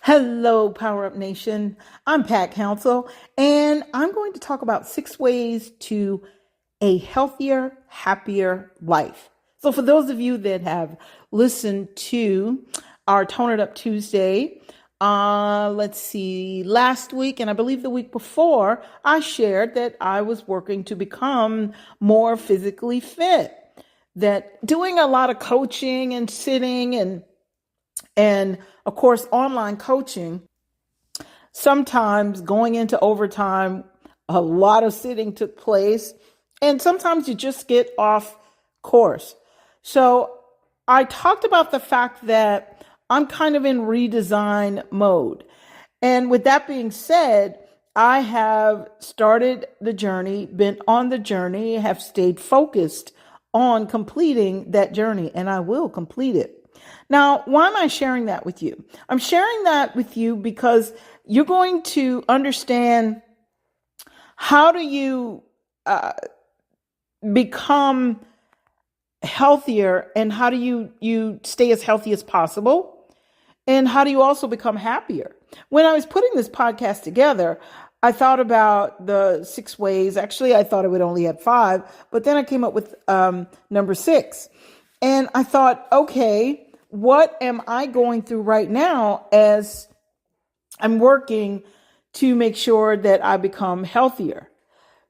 Hello, Power Up Nation. I'm Pat Council, and I'm going to talk about 6 ways to a healthier, happier life. So, for those of you that have listened to our Tone It Up Tuesday, let's see, last week and I believe the week before, I shared that I was working to become more physically fit, that doing a lot of coaching and sitting and of course, online coaching, sometimes going into overtime, a lot of sitting took place, and sometimes you just get off course. So I talked about the fact that I'm kind of in redesign mode. And with that being said, I have started the journey, been on the journey, have stayed focused on completing that journey, and I will complete it. Now, why am I sharing that with you? I'm sharing that with you because you're going to understand how do you become healthier, and how do you stay as healthy as possible, and how do you also become happier. When I was putting this podcast together, I thought about the 6 ways. Actually, I thought I would only have 5, but then I came up with number 6. And I thought, okay, what am I going through right now as I'm working to make sure that I become healthier?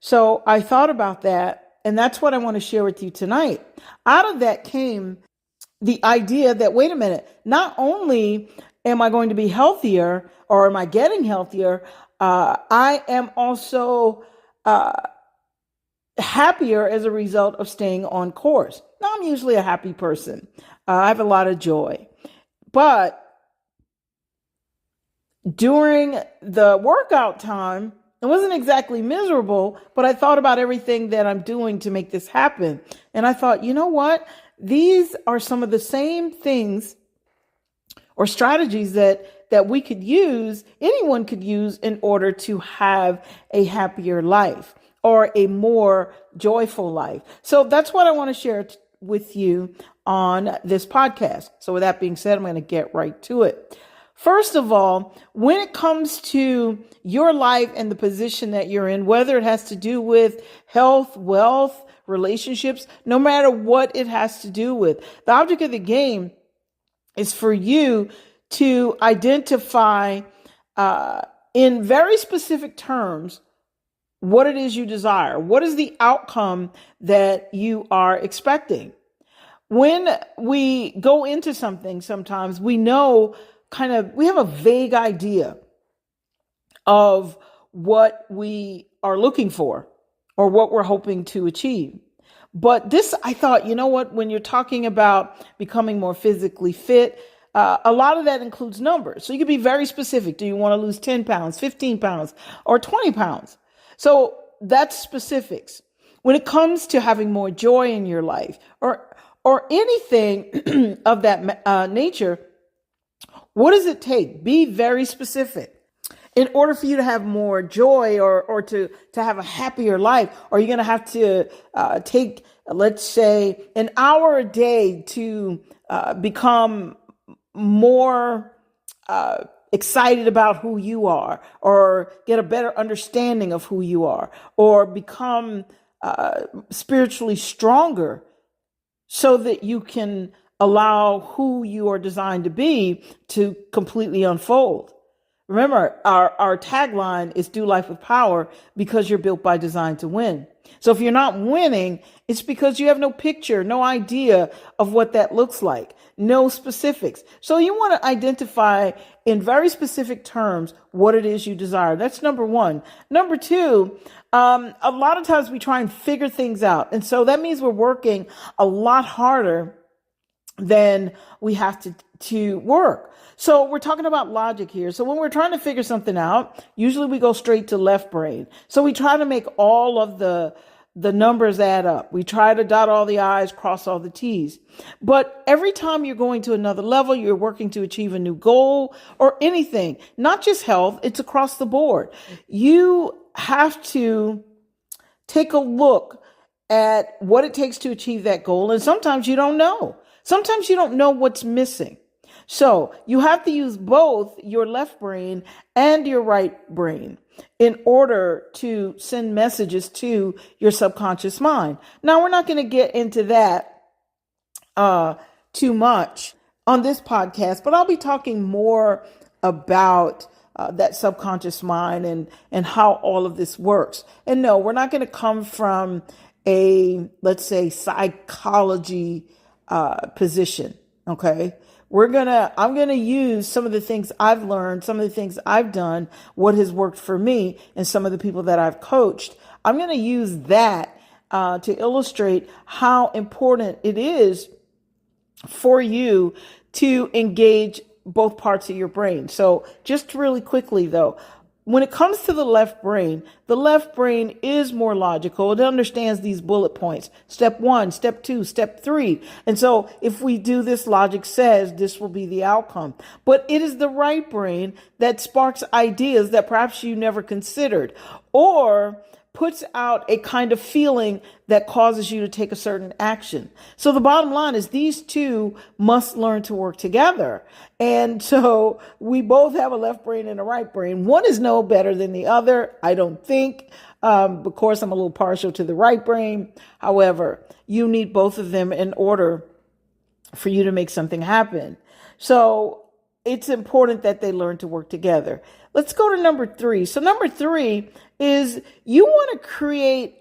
So I thought about that, and that's what I want to share with you tonight. Out of that came the idea that, wait a minute, not only am I going to be healthier, or am I getting healthier, I am also happier as a result of staying on course. Now, I'm usually a happy person. I have a lot of joy. But during the workout time, it wasn't exactly miserable, but I thought about everything that I'm doing to make this happen. And I thought, you know what? These are some of the same things or strategies that we could use, anyone could use, in order to have a happier life or a more joyful life. So that's what I want to share with you on this podcast. So with that being said, I'm going to get right to it. First of all, when it comes to your life and the position that you're in, whether it has to do with health, wealth, relationships, no matter what it has to do with, the object of the game is for you to identify in very specific terms what it is you desire. What is the outcome that you are expecting? When we go into something, sometimes we know we have a vague idea of what we are looking for or what we're hoping to achieve. But this, I thought, you know what, when you're talking about becoming more physically fit, a lot of that includes numbers. So you can be very specific. Do you want to lose 10 pounds, 15 pounds, or 20 pounds? So that's specifics. When it comes to having more joy in your life or anything of that nature, what does it take? Be very specific. In order for you to have more joy or to have a happier life, are you going to have to take, let's say, an hour a day to become more excited about who you are, or get a better understanding of who you are, or become spiritually stronger so that you can allow who you are designed to be to completely unfold? Remember, our tagline is do life with power, because you're built by design to win. So if you're not winning, it's because you have no picture, no idea of what that looks like, no specifics. So you want to identify in very specific terms what it is you desire. That's number 1. Number 2, a lot of times we try and figure things out. And so that means we're working a lot harder than we have to work. So we're talking about logic here. So when we're trying to figure something out, usually we go straight to left brain. So we try to make all of the numbers add up. We try to dot all the I's, cross all the T's. But every time you're going to another level, you're working to achieve a new goal or anything, not just health, it's across the board. You have to take a look at what it takes to achieve that goal. And sometimes you don't know. Sometimes you don't know what's missing. So you have to use both your left brain and your right brain in order to send messages to your subconscious mind. Now, we're not going to get into that too much on this podcast, but I'll be talking more about that subconscious mind and how all of this works. And no, we're not going to come from a, let's say, psychology position. Okay. I'm going to use some of the things I've learned, some of the things I've done, what has worked for me and some of the people that I've coached. I'm going to use that to illustrate how important it is for you to engage both parts of your brain. So just really quickly though, when it comes to the left brain is more logical. It understands these bullet points. Step 1, step 2, step 3. And so if we do this, logic says this will be the outcome. But it is the right brain that sparks ideas that perhaps you never considered, or puts out a kind of feeling that causes you to take a certain action. So the bottom line is these two must learn to work together. And so we both have a left brain and a right brain. One is no better than the other, I don't think. Of course, I'm a little partial to the right brain. However, you need both of them in order for you to make something happen. So it's important that they learn to work together. Let's go to number 3. So number 3 is you want to create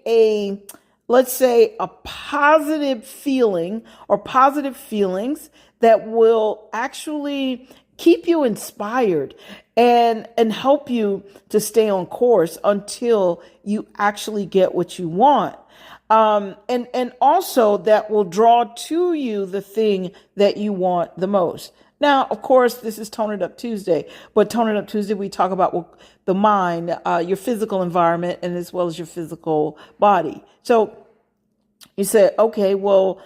let's say, a positive feeling or positive feelings that will actually keep you inspired and help you to stay on course until you actually get what you want. And also that will draw to you the thing that you want the most. Now, of course, this is Tone It Up Tuesday, but Tone It Up Tuesday, we talk about the mind, your physical environment, and as well as your physical body. So you say, okay, well,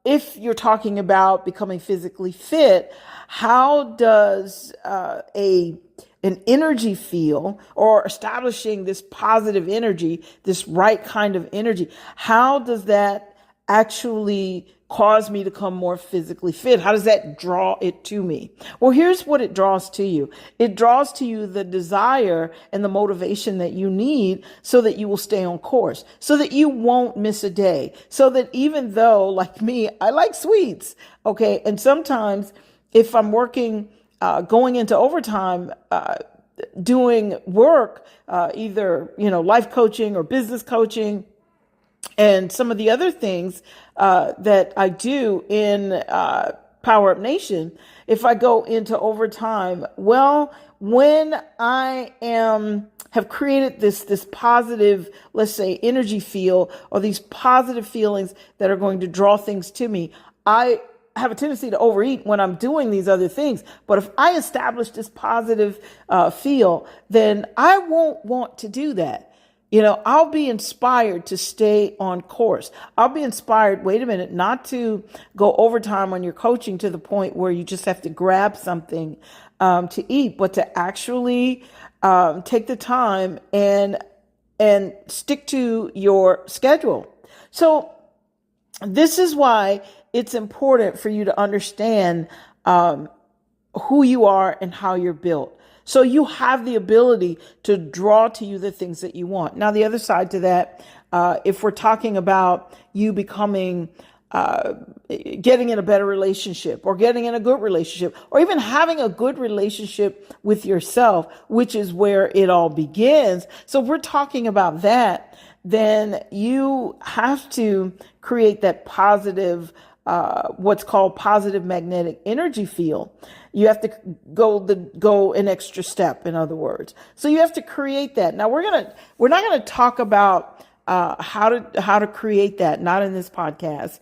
if you're talking about becoming physically fit, how does an energy feel, or establishing this positive energy, this right kind of energy, how does that actually cause me to become more physically fit? How does that draw it to me? Well, here's what it draws to you. It draws to you the desire and the motivation that you need so that you will stay on course, so that you won't miss a day, so that even though, like me, I like sweets, okay, and sometimes if I'm working, going into overtime, doing work, either, life coaching or business coaching, and some of the other things that I do in Power Up Nation, if I go into overtime, well, when I have created this positive, let's say, energy feel, or these positive feelings that are going to draw things to me, I have a tendency to overeat when I'm doing these other things. But if I establish this positive feel, then I won't want to do that. I'll be inspired to stay on course. I'll be inspired, wait a minute, not to go overtime on your coaching to the point where you just have to grab something to eat, but to actually take the time and stick to your schedule. So this is why it's important for you to understand who you are and how you're built. So you have the ability to draw to you the things that you want. Now, the other side to that, if we're talking about you becoming, getting in a better relationship, or getting in a good relationship, or even having a good relationship with yourself, which is where it all begins. So if we're talking about that, then you have to create that positive, what's called positive magnetic energy field. You have to go an extra step, in other words. So you have to create that. Now we're not gonna talk about how to create that, not in this podcast,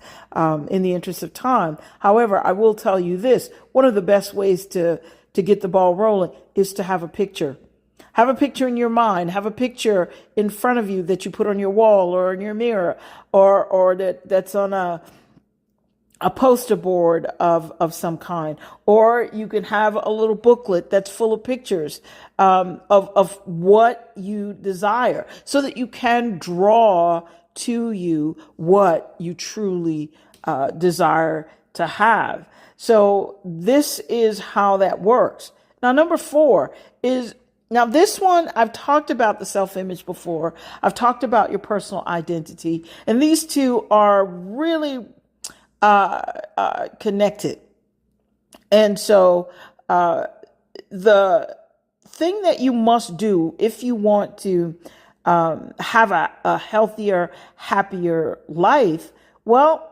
in the interest of time. However, I will tell you this: one of the best ways to get the ball rolling is to have a picture. Have a picture in your mind. Have a picture in front of you that you put on your wall or in your mirror, or that's on a poster board of some kind, or you can have a little booklet that's full of pictures of what you desire, so that you can draw to you what you truly desire to have. So this is how that works. Now, number 4 is, now this one, I've talked about the self-image before. I've talked about your personal identity, and these two are really connected. And so the thing that you must do if you want to have a healthier, happier life, well,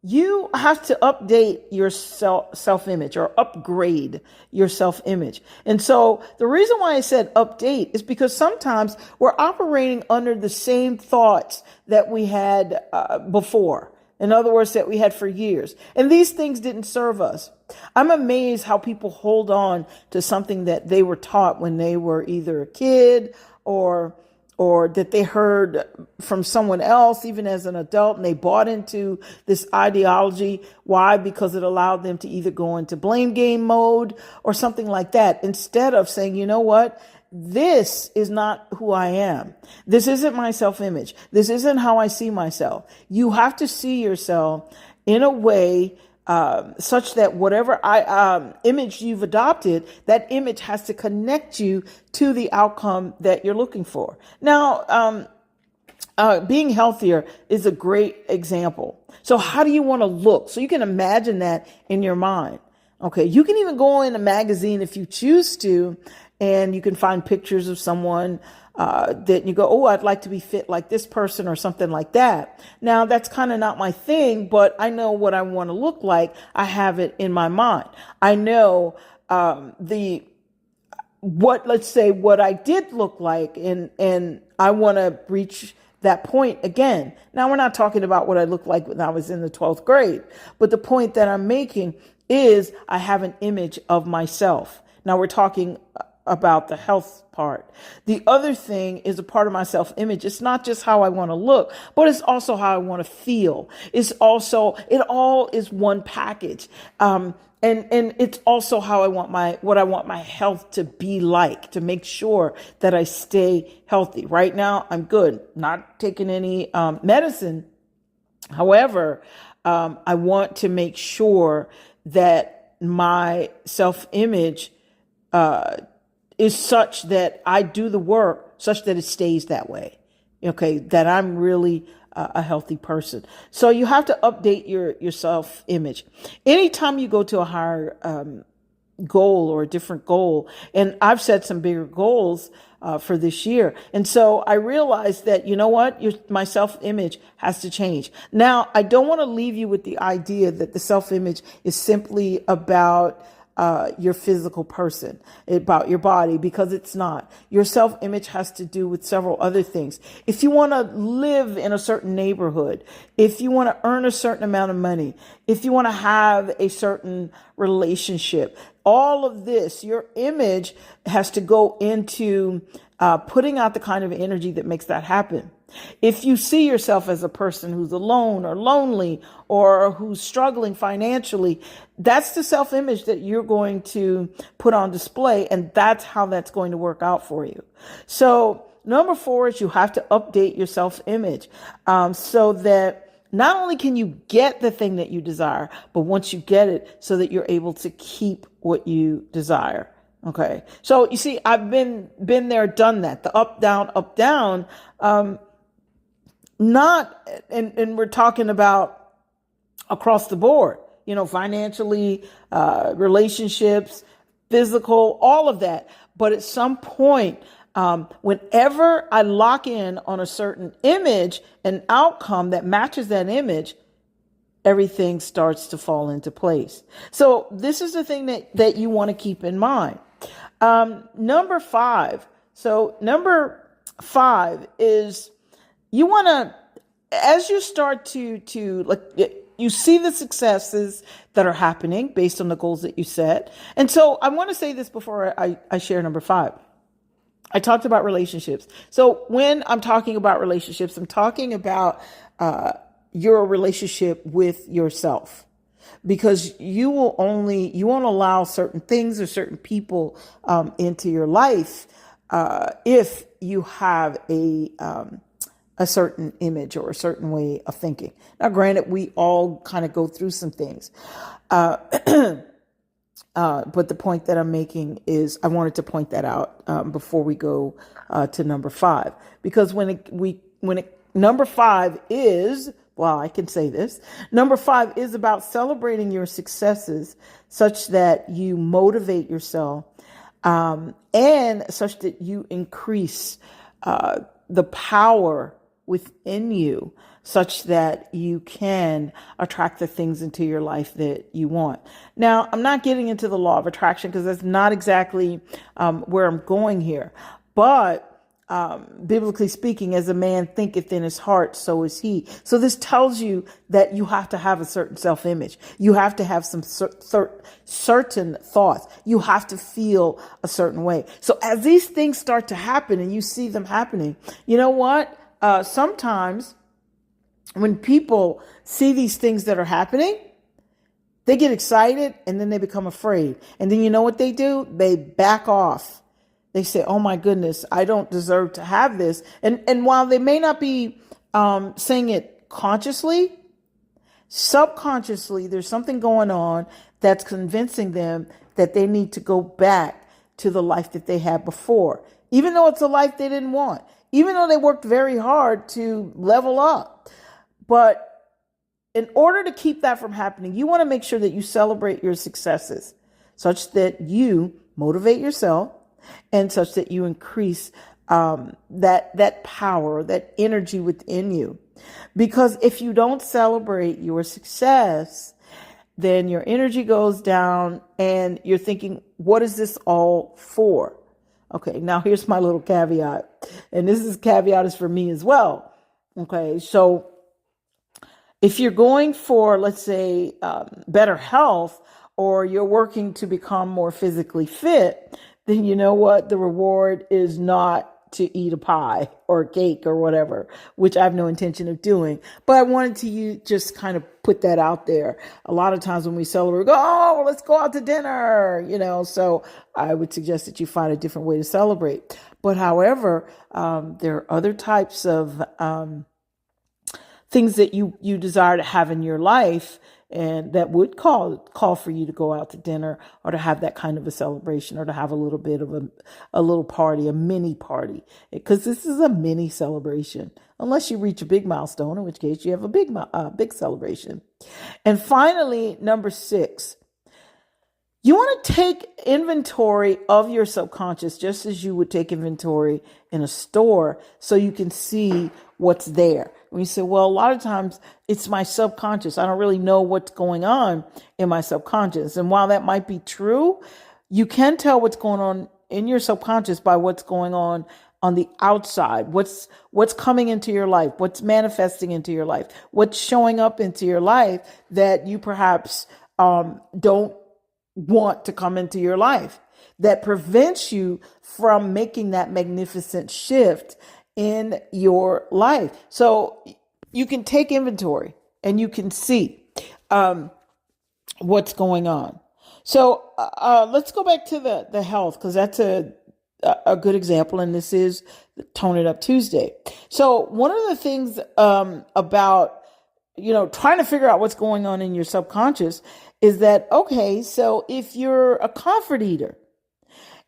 you have to update your self-image or upgrade your self-image. And so the reason why I said update is because sometimes we're operating under the same thoughts that we had before. In other words, that we had for years. And these things didn't serve us. I'm amazed how people hold on to something that they were taught when they were either a kid or that they heard from someone else, even as an adult, and they bought into this ideology. Why? Because it allowed them to either go into blame game mode or something like that, instead of saying, you know what? This is not who I am. This isn't my self-image. This isn't how I see myself. You have to see yourself in a way such that whatever image you've adopted, that image has to connect you to the outcome that you're looking for. Now, being healthier is a great example. So how do you want to look? So you can imagine that in your mind. Okay, you can even go in a magazine if you choose to, and you can find pictures of someone that you go, oh, I'd like to be fit like this person or something like that. Now, that's kind of not my thing, but I know what I want to look like. I have it in my mind. I know let's say what I did look like, and I want to reach that point again. Now, we're not talking about what I looked like when I was in the 12th grade, but the point that I'm making is I have an image of myself. Now, we're talking about the health part. The other thing is a part of my self-image. It's not just how I want to look, but it's also how I want to feel. It all is one package. And it's also how what I want my health to be like, to make sure that I stay healthy. Right now, I'm good, not taking any medicine. However, I want to make sure that my self-image is such that I do the work such that it stays that way. Okay, that I'm really a healthy person. So you have to update your self-image. Anytime you go to a higher goal or a different goal, and I've set some bigger goals for this year. And so I realized that, you know what, my self-image has to change. Now, I don't want to leave you with the idea that the self-image is simply about your physical person, about your body, because it's not. Your self-image has to do with several other things. If you want to live in a certain neighborhood, if you want to earn a certain amount of money, if you want to have a certain relationship, all of this, your image has to go into putting out the kind of energy that makes that happen. If you see yourself as a person who's alone or lonely or who's struggling financially, that's the self-image that you're going to put on display, and that's how that's going to work out for you. So number 4 is you have to update your self-image so that not only can you get the thing that you desire, but once you get it, so that you're able to keep what you desire. Okay. So you see, I've been there, done that. The up, down, not, and we're talking about across the board, financially, relationships, physical, all of that. But at some point, whenever I lock in on a certain image, an outcome that matches that image, everything starts to fall into place. So this is the thing that you want to keep in mind. Number 5. So number 5 is you want to, as you start to like, you see the successes that are happening based on the goals that you set. And so I want to say this before I share number 5. I talked about relationships. So when I'm talking about relationships, I'm talking about your relationship with yourself, because you won't allow certain things or certain people into your life if you have a certain image or a certain way of thinking. Now, granted, we all kind of go through some things. Uh, but the point that I'm making is I wanted to point that out before we go to number 5, because number 5 is, well, I can say this. Number 5 is about celebrating your successes such that you motivate yourself and such that you increase the power within you such that you can attract the things into your life that you want. Now, I'm not getting into the law of attraction because that's not exactly where I'm going here. But biblically speaking, as a man thinketh in his heart, so is he. So this tells you that you have to have a certain self-image. You have to have some certain thoughts. You have to feel a certain way. So as these things start to happen and you see them happening, you know what? Sometimes when people see these things that are happening, they get excited and then they become afraid. And then you know what they do? They back off. They say, oh my goodness, I don't deserve to have this. And while they may not be saying it consciously, subconsciously, there's something going on that's convincing them that they need to go back to the life that they had before, even though it's a life they didn't want, even though they worked very hard to level up. But in order to keep that from happening, you want to make sure that you celebrate your successes such that you motivate yourself and such that you increase that power, that energy within you. Because if you don't celebrate your success, then your energy goes down and you're thinking, what is this all for? Okay, now here's my little caveat. And caveat is for me as well. Okay, so if you're going for, let's say, better health, or you're working to become more physically fit, then you know what? The reward is not to eat a pie or a cake or whatever, which I have no intention of doing. But I wanted to just kind of put that out there. A lot of times when we celebrate, we go, oh, let's go out to dinner, so I would suggest that you find a different way to celebrate. But however, there are other types of things that you desire to have in your life, and that would call for you to go out to dinner or to have that kind of a celebration or to have a little bit of a little party, a mini party, because this is a mini celebration, unless you reach a big milestone, in which case you have a big celebration. And finally, number 6, you want to take inventory of your subconscious just as you would take inventory in a store so you can see what's there. When you say, well, a lot of times it's my subconscious. I don't really know what's going on in my subconscious. And while that might be true, you can tell what's going on in your subconscious by what's going on the outside, what's coming into your life, what's manifesting into your life, what's showing up into your life that you perhaps don't want to come into your life, that prevents you from making that magnificent shift in your life. So you can take inventory and you can see what's going on. So let's go back to the health, because that's a good example, and this is Tone It Up Tuesday. So one of the things about trying to figure out what's going on in your subconscious is that, okay, so if you're a comfort eater,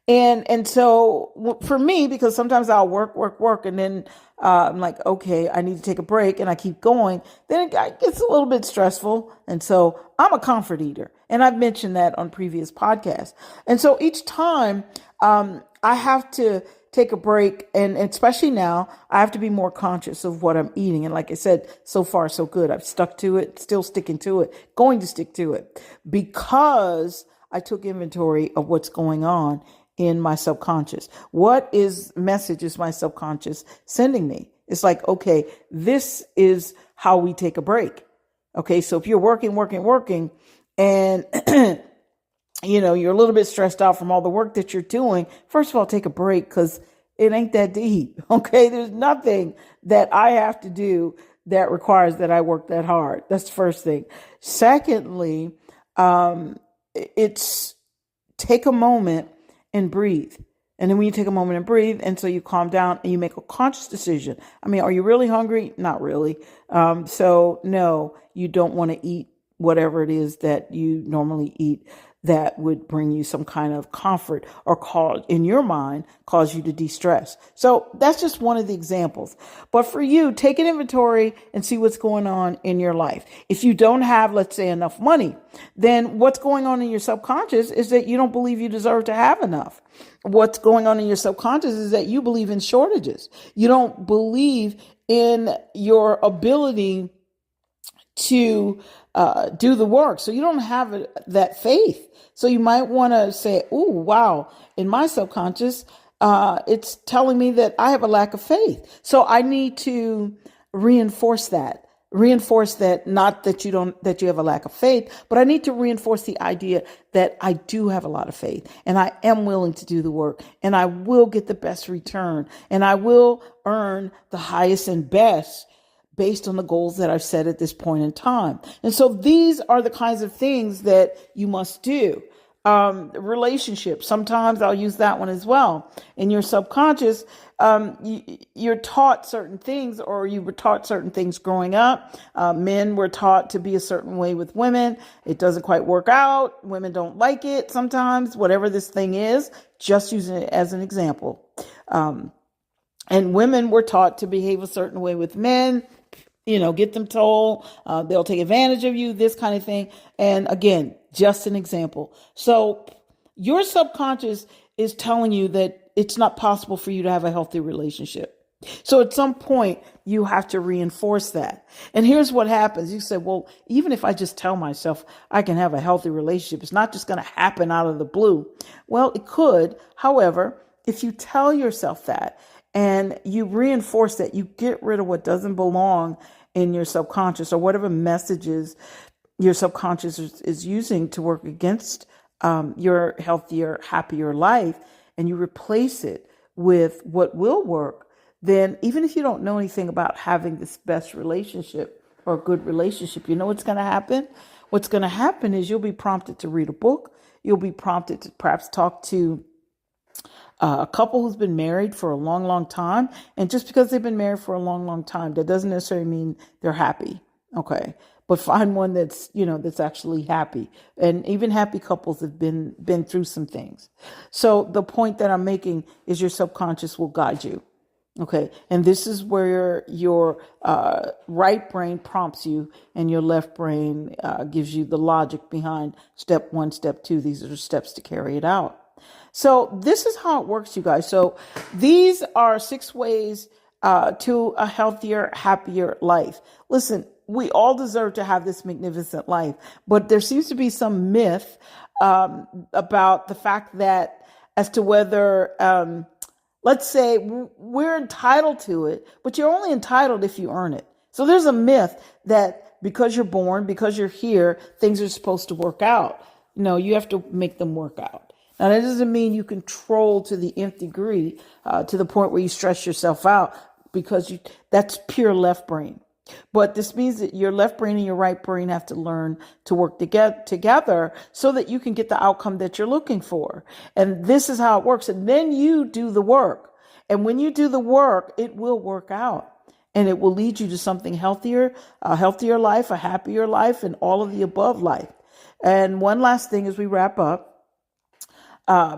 and so for me, because sometimes I'll work, and then I'm like, okay, I need to take a break, and I keep going, then it gets a little bit stressful. And so I'm a comfort eater, and I've mentioned that on previous podcasts. And so each time I have to take a break, and especially now, I have to be more conscious of what I'm eating. And like I said, so far, so good. I've stuck to it, still sticking to it, going to stick to it, because I took inventory of what's going on in my subconscious. What message is my subconscious sending me? It's like, okay, this is how we take a break. Okay, so if you're working, and you're a little bit stressed out from all the work that you're doing, first of all, take a break, because it ain't that deep. Okay, there's nothing that I have to do that requires that I work that hard. That's the first thing. Secondly, it's take a moment and breathe. And then when you take a moment and breathe, and so you calm down and you make a conscious decision. I mean, are you really hungry? Not really. So no, you don't want to eat whatever it is that you normally eat that would bring you some kind of comfort or cause in your mind, cause you to de-stress. So that's just one of the examples. But for you, take an inventory and see what's going on in your life. If you don't have, let's say, enough money, then what's going on in your subconscious is that you don't believe you deserve to have enough. What's going on in your subconscious is that you believe in shortages. You don't believe in your ability to do the work. So you don't have that faith. So you might want to say, oh, wow, in my subconscious, it's telling me that I have a lack of faith. So I need to reinforce that. Reinforce that, not that you have a lack of faith, but I need to reinforce the idea that I do have a lot of faith and I am willing to do the work and I will get the best return and I will earn the highest and best based on the goals that I've set at this point in time. And so these are the kinds of things that you must do. Relationships. Sometimes I'll use that one as well. In your subconscious, you're taught certain things, or you were taught certain things growing up. Men were taught to be a certain way with women. It doesn't quite work out. Women don't like it sometimes, whatever this thing is, just using it as an example. And women were taught to behave a certain way with men. Get them told, they'll take advantage of you, this kind of thing. And again, just an example. So your subconscious is telling you that it's not possible for you to have a healthy relationship. So at some point you have to reinforce that. And here's what happens. You say, well, even if I just tell myself I can have a healthy relationship, it's not just going to happen out of the blue. Well, it could. However, if you tell yourself that and you reinforce that, you get rid of what doesn't belong in your subconscious or whatever messages your subconscious is using to work against your healthier, happier life, and you replace it with what will work, then even if you don't know anything about having this best relationship or a good relationship, you know what's going to happen? What's going to happen is you'll be prompted to read a book. You'll be prompted to perhaps talk to a couple who's been married for a long, long time. And just because they've been married for a long, long time, that doesn't necessarily mean they're happy. Okay. But find one that's actually happy. And even happy couples have been through some things. So the point that I'm making is your subconscious will guide you. Okay. And this is where your right brain prompts you and your left brain gives you the logic behind step 1, step 2. These are the steps to carry it out. So this is how it works, you guys. So these are 6 ways to a healthier, happier life. Listen, we all deserve to have this magnificent life, but there seems to be some myth about the fact that as to whether, let's say we're entitled to it, but you're only entitled if you earn it. So there's a myth that because you're born, because you're here, things are supposed to work out. No, you have to make them work out. Now, that doesn't mean you control to the nth degree, to the point where you stress yourself out, because that's pure left brain. But this means that your left brain and your right brain have to learn to work together so that you can get the outcome that you're looking for. And this is how it works. And then you do the work. And when you do the work, it will work out. And it will lead you to something healthier, a healthier life, a happier life, and all of the above life. And one last thing as we wrap up.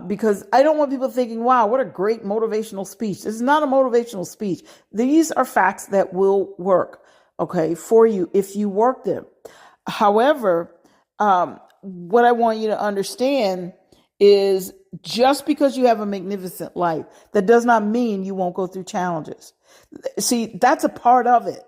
Because I don't want people thinking, wow, what a great motivational speech. This is not a motivational speech. These are facts that will work, okay, for you if you work them. However, what I want you to understand is just because you have a magnificent life, that does not mean you won't go through challenges. See, that's a part of it.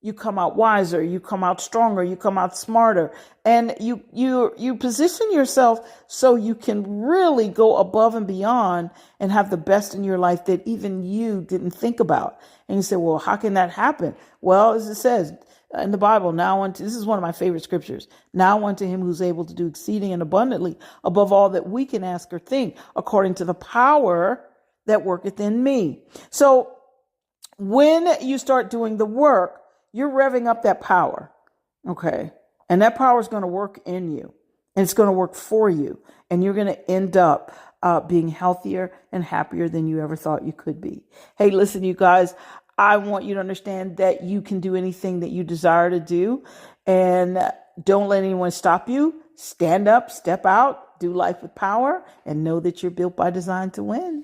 You come out wiser, you come out stronger, you come out smarter, and you position yourself so you can really go above and beyond and have the best in your life that even you didn't think about. And you say, well, how can that happen? Well, as it says in the Bible, this is one of my favorite scriptures. Now unto him who's able to do exceeding and abundantly above all that we can ask or think, according to the power that worketh in me. So when you start doing the work, you're revving up that power, okay? And that power is going to work in you, and it's going to work for you, and you're going to end up being healthier and happier than you ever thought you could be. Hey, listen, you guys, I want you to understand that you can do anything that you desire to do, and don't let anyone stop you. Stand up, step out, do life with power, and know that you're built by design to win.